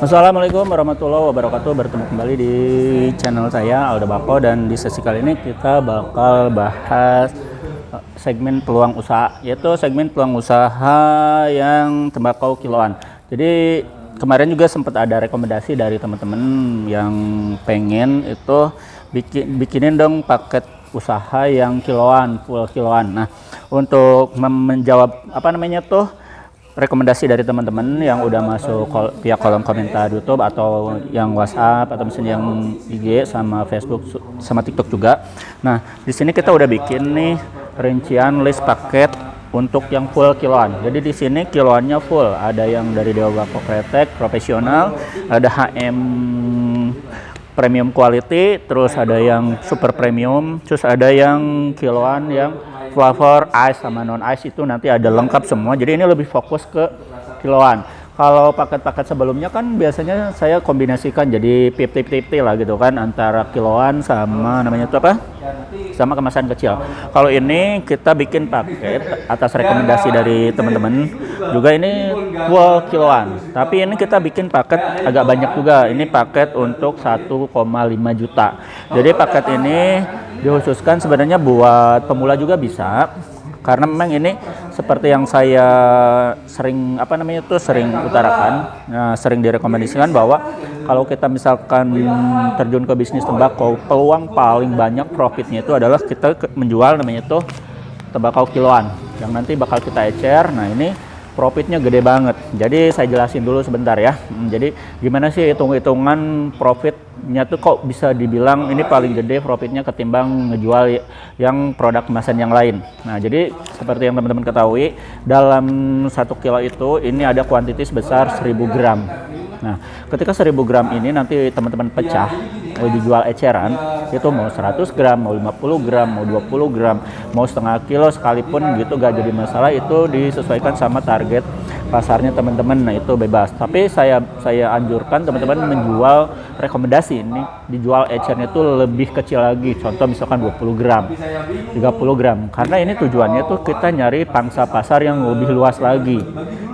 Assalamualaikum warahmatullahi wabarakatuh. Bertemu kembali di channel saya Aldo Bako, dan di sesi kali ini kita bakal bahas segmen peluang usaha, yaitu segmen peluang usaha yang tembakau kiloan. Jadi kemarin juga sempat ada rekomendasi dari teman-teman yang pengen itu bikinin dong paket usaha yang kiloan, full kiloan. Nah, untuk menjawab rekomendasi dari teman-teman yang udah masuk via kolom komentar YouTube atau yang WhatsApp atau misalnya yang IG sama Facebook sama TikTok juga. Nah, di sini kita udah bikin nih rincian list paket untuk yang full kiloan. Jadi di sini kiloannya full. Ada yang dari Dewa Bako Kretek profesional, ada HM premium quality, terus ada yang super premium, terus ada yang kiloan yang flavor ice sama non ice, itu nanti ada lengkap semua. Jadi ini lebih fokus ke kiloan. Kalau paket-paket sebelumnya kan biasanya saya kombinasikan jadi 50-50 lah gitu kan, antara kiloan sama namanya itu apa? Sama kemasan kecil. Kalau ini kita bikin paket atas rekomendasi dari teman-teman. Juga ini full kiloan. Tapi ini kita bikin paket agak banyak juga. Ini paket untuk 1,5 juta. Jadi paket ini dikhususkan sebenarnya buat pemula juga bisa. Karena memang ini seperti yang saya sering sering utarakan, sering direkomendasikan bahwa kalau kita misalkan terjun ke bisnis tembakau, peluang paling banyak profitnya itu adalah kita menjual namanya itu tembakau kiloan yang nanti bakal kita ecer. Nah, ini profitnya gede banget. Jadi saya jelasin dulu sebentar ya. Jadi gimana sih hitung-hitungan profitnya tuh kok bisa dibilang ini paling gede profitnya ketimbang ngejual yang produk kemasan yang lain. Nah, jadi seperti yang teman-teman ketahui, dalam 1 kilo itu ini ada kuantiti sebesar 1000 gram. Nah, ketika 1000 gram ini nanti teman-teman pecah, mau dijual eceran, itu mau 100 gram, mau 50 gram, mau 20 gram, mau setengah kilo sekalipun gitu gak jadi masalah. Itu disesuaikan sama target pasarnya teman-teman. Nah, itu bebas. Tapi saya anjurkan teman-teman menjual, rekomendasi ini dijual ecernya itu lebih kecil lagi. Contoh misalkan 20 gram, 30 gram. Karena ini tujuannya tuh kita nyari pangsa pasar yang lebih luas lagi.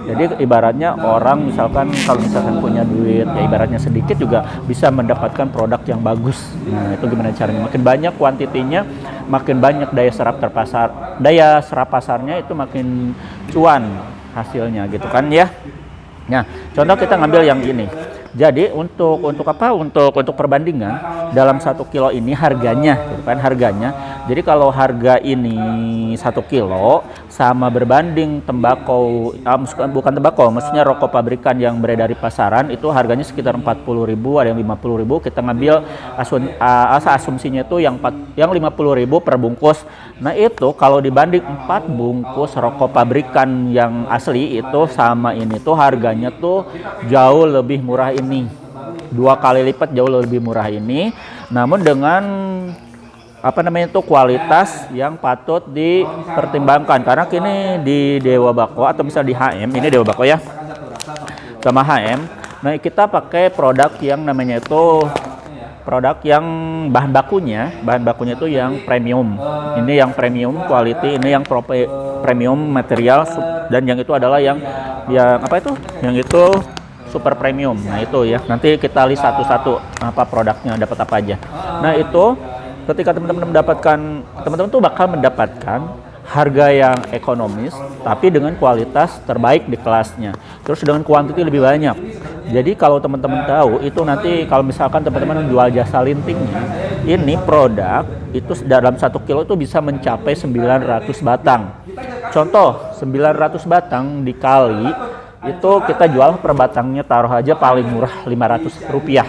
Jadi ibaratnya orang misalkan kalau misalkan punya duit ya ibaratnya sedikit juga bisa mendapatkan produk yang bagus. Nah, itu gimana caranya? Makin banyak kuantitinya, makin banyak daya serap pasarnya itu makin cuan hasilnya gitu kan ya. Nah, contoh kita ngambil yang ini. Jadi untuk perbandingan dalam 1 kilo ini harganya gitu kan, jadi kalau harga ini 1 kilo sama berbanding tembakau, bukan tembakau, maksudnya rokok pabrikan yang beredar di pasaran, itu harganya sekitar 40.000, ada yang 50.000. Kita ngambil asumsinya itu yang 50.000 per bungkus. Nah, itu kalau dibanding 4 bungkus rokok pabrikan yang asli itu sama ini tuh harganya tuh jauh lebih murah ini. 2 kali lipat jauh lebih murah ini. Namun dengan kualitas yang patut dipertimbangkan. Karena kini di Dewa Bako atau misalnya di HM, ini Dewa Bako ya, sama HM. Nah, kita pakai produk yang namanya itu produk yang bahan bakunya itu yang premium. Ini yang premium quality, ini yang premium material, dan yang itu adalah yang yang itu super premium. Nah, itu ya, nanti kita list satu-satu apa produknya, dapat apa aja. Nah, itu ketika teman-teman tuh bakal mendapatkan harga yang ekonomis tapi dengan kualitas terbaik di kelasnya, terus dengan kuantiti lebih banyak. Jadi kalau teman-teman tahu itu, nanti kalau misalkan teman-teman menjual jasa lintingnya, ini produk itu dalam 1 kilo itu bisa mencapai 900 batang. Contoh 900 batang dikali itu kita jual per batangnya taruh aja paling murah Rp500.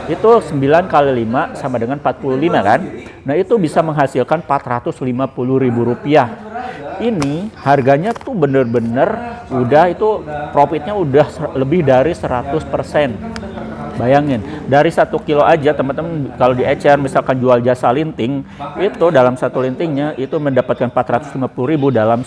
Itu 9 kali 5 sama dengan 45 kan. Nah, itu bisa menghasilkan Rp450.000. Ini harganya tuh bener-bener udah, itu profitnya udah lebih dari 100%. Bayangin, dari 1 kilo aja teman-teman kalau di ecer misalkan jual jasa linting, itu dalam 1 lintingnya itu mendapatkan 450.000 dalam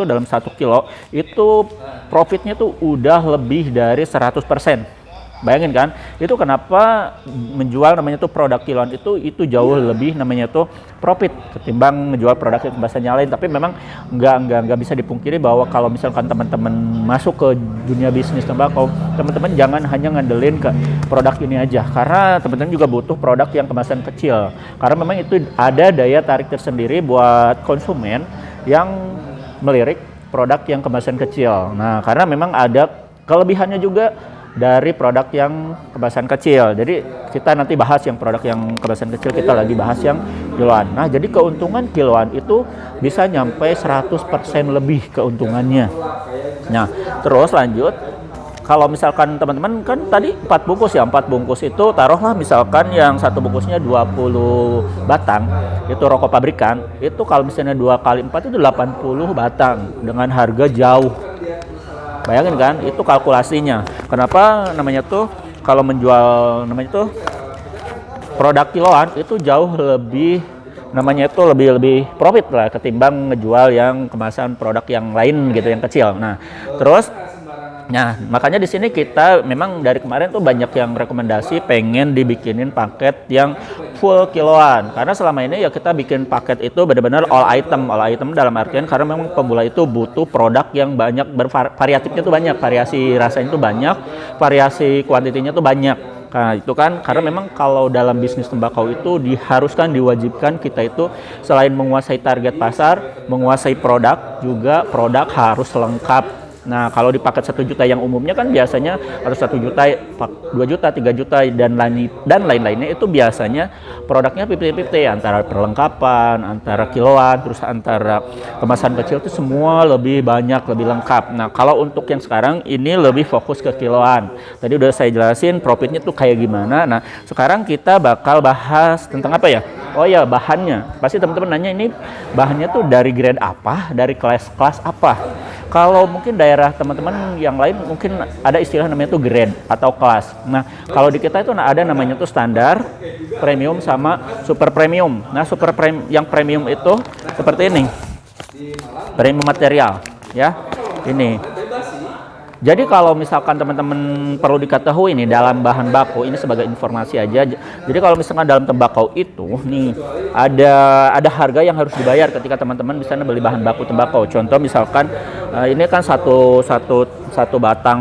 dalam 1 kilo, itu profitnya tuh udah lebih dari 100%. Bayangin kan, itu kenapa menjual namanya tuh produk kiloan itu jauh lebih namanya tuh profit ketimbang menjual produk yang kemasannya lain. Tapi memang nggak bisa dipungkiri bahwa kalau misalkan teman-teman masuk ke dunia bisnis tembakau, teman-teman jangan hanya ngandelin ke produk ini aja, karena teman-teman juga butuh produk yang kemasan kecil. Karena memang itu ada daya tarik tersendiri buat konsumen yang melirik produk yang kemasan kecil. Nah, karena memang ada kelebihannya juga dari produk yang kemasan kecil. Jadi kita nanti bahas yang produk yang kemasan kecil, kita lagi bahas yang kiloan. Nah, jadi keuntungan kiloan itu bisa nyampe 100% lebih keuntungannya. Nah, terus lanjut, kalau misalkan teman-teman kan tadi 4 bungkus ya, 4 bungkus itu taruhlah misalkan yang satu bungkusnya 20 batang, itu rokok pabrikan, itu kalau misalnya 2 kali 4 itu 80 batang dengan harga jauh. Bayangin kan, itu kalkulasinya. Kenapa namanya tuh kalau menjual namanya tuh produk kiloan itu jauh lebih namanya itu lebih profit lah ketimbang ngejual yang kemasan produk yang lain gitu yang kecil. Nah, terus makanya di sini kita memang dari kemarin tuh banyak yang rekomendasi pengen dibikinin paket yang full kiloan, karena selama ini ya kita bikin paket itu benar-benar all item dalam artian karena memang pemula itu butuh produk yang banyak, variatifnya tuh banyak, variasi rasanya tuh banyak, variasi kuantitinya tuh banyak. Nah, itu kan karena memang kalau dalam bisnis tembakau itu diwajibkan kita itu selain menguasai target pasar, menguasai produk, juga produk harus lengkap. Nah, kalau di paket 1 juta yang umumnya kan biasanya harus 1 juta, 2 juta, 3 juta dan lain-lainnya itu biasanya produknya 50-50 antara perlengkapan, antara kiloan, terus antara kemasan kecil itu semua lebih banyak, lebih lengkap. Nah, kalau untuk yang sekarang ini lebih fokus ke kiloan. Tadi udah saya jelasin profitnya tuh kayak gimana. Nah, sekarang kita bakal bahas tentang apa ya? Oh ya, bahannya. Pasti teman-teman nanya ini bahannya tuh dari grade apa, dari kelas apa. Kalau mungkin daerah teman-teman yang lain mungkin ada istilah namanya tuh grade atau kelas. Nah, kalau di kita itu ada namanya tuh standar, premium sama super premium. Nah, yang premium itu seperti ini. Premium material, ya. Ini. Jadi kalau misalkan teman-teman perlu diketahui nih dalam bahan baku ini sebagai informasi aja. Jadi kalau misalkan dalam tembakau itu nih ada harga yang harus dibayar ketika teman-teman misalnya beli bahan baku tembakau. Contoh misalkan ini kan satu batang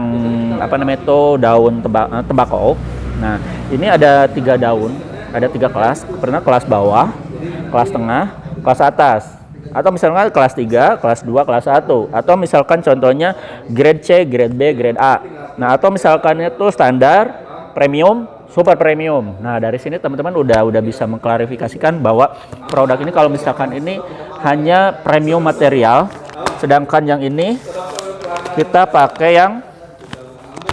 apa namanya itu daun tembakau. Nah, ini ada 3 daun, ada 3 kelas. Pernah kelas bawah, kelas tengah, kelas atas. Atau misalkan kelas 3, kelas 2, kelas 1. Atau misalkan contohnya grade C, grade B, grade A. Nah, atau misalkan itu standar, premium, super premium. Nah, dari sini teman-teman udah bisa mengklarifikasikan bahwa produk ini kalau misalkan ini hanya premium material, sedangkan yang ini kita pakai yang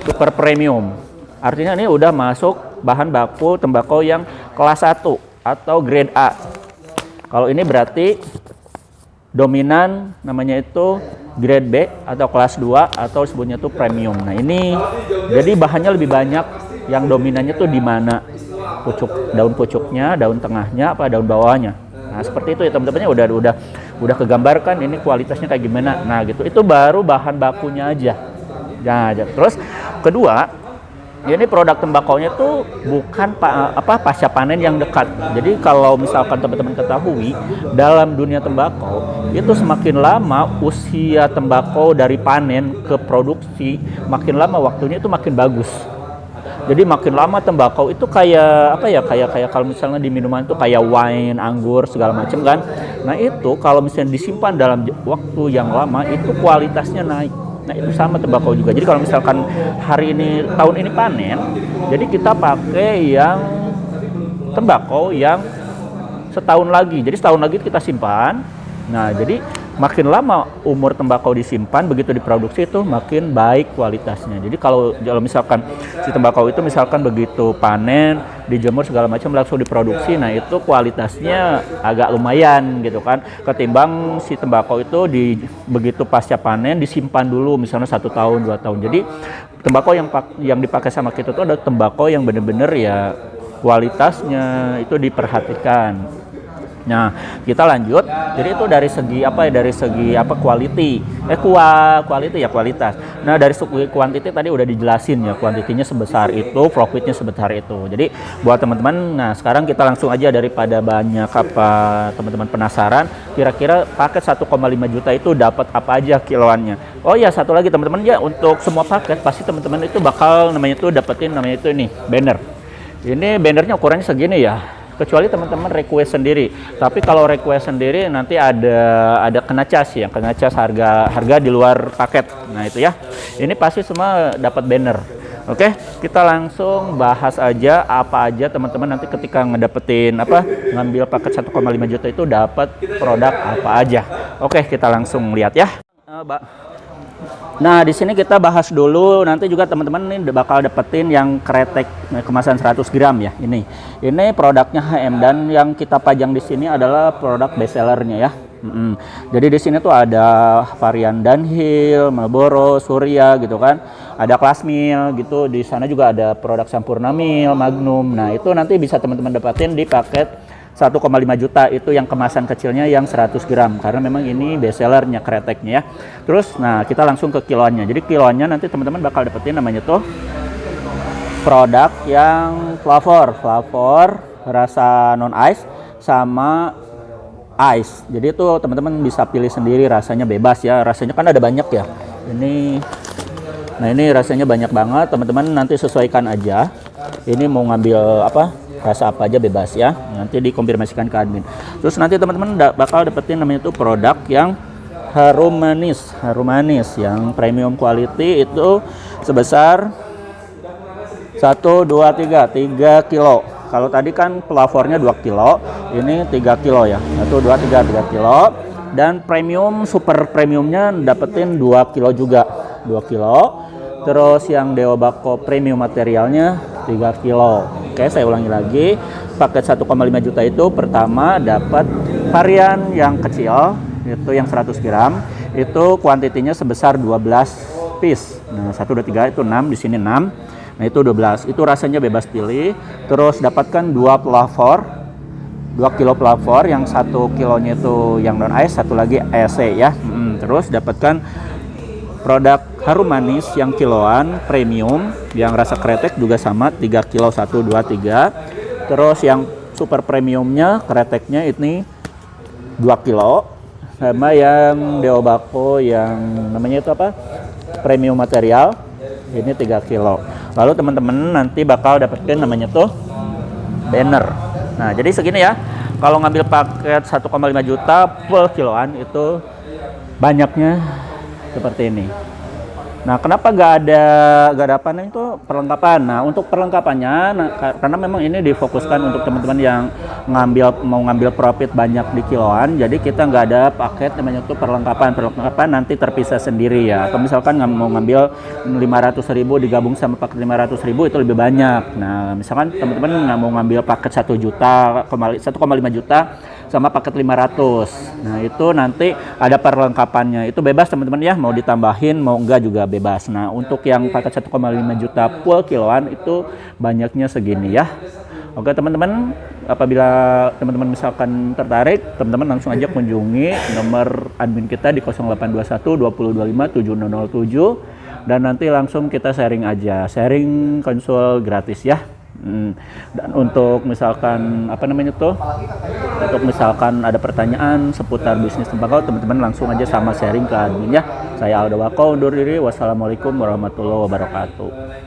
super premium. Artinya ini udah masuk bahan baku tembakau yang kelas 1 atau grade A. Kalau ini berarti dominan namanya itu grade B atau kelas 2 atau sebutnya tuh premium. Nah, ini jadi bahannya lebih banyak, yang dominannya tuh di mana? Daun pucuknya, daun tengahnya, apa daun bawahnya. Nah, seperti itu ya teman-temannya udah kegambarkan ini kualitasnya kayak gimana. Nah, gitu. Itu baru bahan bakunya aja. Nah, terus kedua, ini produk tembakaunya tuh bukan pasca panen yang dekat. Jadi kalau misalkan teman-teman ketahui dalam dunia tembakau itu semakin lama usia tembakau dari panen ke produksi, makin lama waktunya itu makin bagus. Jadi makin lama tembakau itu kayak kalau misalnya di minuman itu kayak wine, anggur segala macam kan. Nah, itu kalau misalnya disimpan dalam waktu yang lama itu kualitasnya naik. Nah, itu sama tembakau juga. Jadi kalau misalkan tahun ini panen, jadi kita pakai yang tembakau yang setahun lagi. Jadi setahun lagi kita simpan. Nah, jadi makin lama umur tembakau disimpan, begitu diproduksi itu makin baik kualitasnya. Jadi kalau misalkan si tembakau itu misalkan begitu panen, dijemur segala macam langsung diproduksi, nah itu kualitasnya agak lumayan gitu kan. Ketimbang si tembakau itu begitu pasca panen disimpan dulu misalnya 1 tahun 2 tahun. Jadi tembakau yang dipakai sama kita itu ada tembakau yang benar-benar ya kualitasnya itu diperhatikan. Nah, kita lanjut. Jadi itu dari segi apa ya? Dari segi apa? Quality ya, kualitas. Nah, dari segi quantity tadi udah dijelasin ya, kuantitinya sebesar itu, profitnya sebesar itu. Jadi buat teman-teman, nah sekarang kita langsung aja daripada banyak apa teman-teman penasaran, kira-kira paket 1,5 juta itu dapat apa aja kiloannya. Oh ya, satu lagi teman-teman ya, untuk semua paket pasti teman-teman itu bakal namanya itu dapetin namanya itu ini, banner. Ini bannernya ukurannya segini ya. Kecuali teman-teman request sendiri. Tapi kalau request sendiri nanti ada kena cas ya, kena cas harga di luar paket. Nah, itu ya. Ini pasti semua dapat banner. Oke, kita langsung bahas aja apa aja teman-teman nanti ketika ngedapetin ngambil paket 1,5 juta itu dapat produk apa aja. Oke, kita langsung lihat ya. Nah, di sini kita bahas dulu, nanti juga teman-teman ini bakal dapetin yang kretek kemasan 100 gram ya. Ini produknya HM, dan yang kita pajang di sini adalah produk best sellernya ya. Jadi di sini tuh ada varian Dunhill, Marlboro, Surya gitu kan. Ada Classmill gitu. Di sana juga ada produk Sampurna Mill, Magnum. Nah, itu nanti bisa teman-teman dapetin di paket 1,5 juta itu yang kemasan kecilnya yang 100 gram karena memang ini best sellernya kreteknya ya. Terus nah kita langsung ke kiloannya. Jadi kiloannya nanti teman-teman bakal dapetin namanya tuh produk yang flavor rasa non ice sama ice. Jadi itu teman-teman bisa pilih sendiri, rasanya bebas ya. Rasanya kan ada banyak ya. Ini rasanya banyak banget, teman-teman nanti sesuaikan aja. Ini mau ngambil rasa apa aja bebas ya, nanti dikonfirmasikan ke admin. Terus nanti teman-teman bakal dapetin namanya itu produk yang harum manis yang premium quality itu sebesar 1, 2, 3 kilo. Kalau tadi kan pelavornya 2 kilo, ini 3 kilo ya, 1, 2, 3 kilo. Dan premium, super premiumnya dapetin 2 kilo juga, 2 kilo. Terus yang Deo Bako premium materialnya 3 kilo. Oke, saya ulangi lagi. Paket 1,5 juta itu pertama dapat varian yang kecil, itu yang 100 gram. Itu kuantitinya sebesar 12 piece. Nah, 1, 2, 3 itu 6, di sini 6. Nah, itu 12. Itu rasanya bebas pilih. Terus dapatkan 2 pelafor. 2 kilo pelafor, yang 1 kilonya itu yang non ice, satu lagi EC ya. Terus dapatkan produk harum manis yang kiloan premium yang rasa kretek juga sama 3 kilo, 1, 2, 3. Terus yang super premiumnya kreteknya ini 2 kilo sama yang Deo Bako yang namanya itu premium material ini 3 kilo. Lalu teman-teman nanti bakal dapetin namanya tuh banner. Nah, jadi segini ya. Kalau ngambil paket 1,5 juta full kiloan itu banyaknya seperti ini. Nah, kenapa gak ada itu perlengkapan? Nah, untuk perlengkapannya, karena memang ini difokuskan untuk teman-teman yang mau ngambil profit banyak di kiloan, jadi kita nggak ada paket namanya tuh perlengkapan nanti terpisah sendiri ya. Atau misalkan mau ngambil 500.000 digabung sama paket 500.000 itu lebih banyak. Nah, misalkan teman-teman nggak mau ngambil paket 1,5 juta sama paket 500. Nah, itu nanti ada perlengkapannya. Itu bebas teman-teman ya, mau ditambahin mau enggak juga bebas. Nah, untuk yang paket 1,5 juta full kiloan itu banyaknya segini ya. Oke teman-teman, apabila teman-teman misalkan tertarik, teman-teman langsung aja kunjungi nomor admin kita di 0821 2025 7007 dan nanti langsung kita sharing aja, sharing konsul gratis ya. Dan untuk misalkan untuk misalkan ada pertanyaan seputar bisnis tembakau, teman-teman langsung aja sama sharing ke admin ya. Saya Aldo Bako undur diri. Wassalamualaikum warahmatullahi wabarakatuh.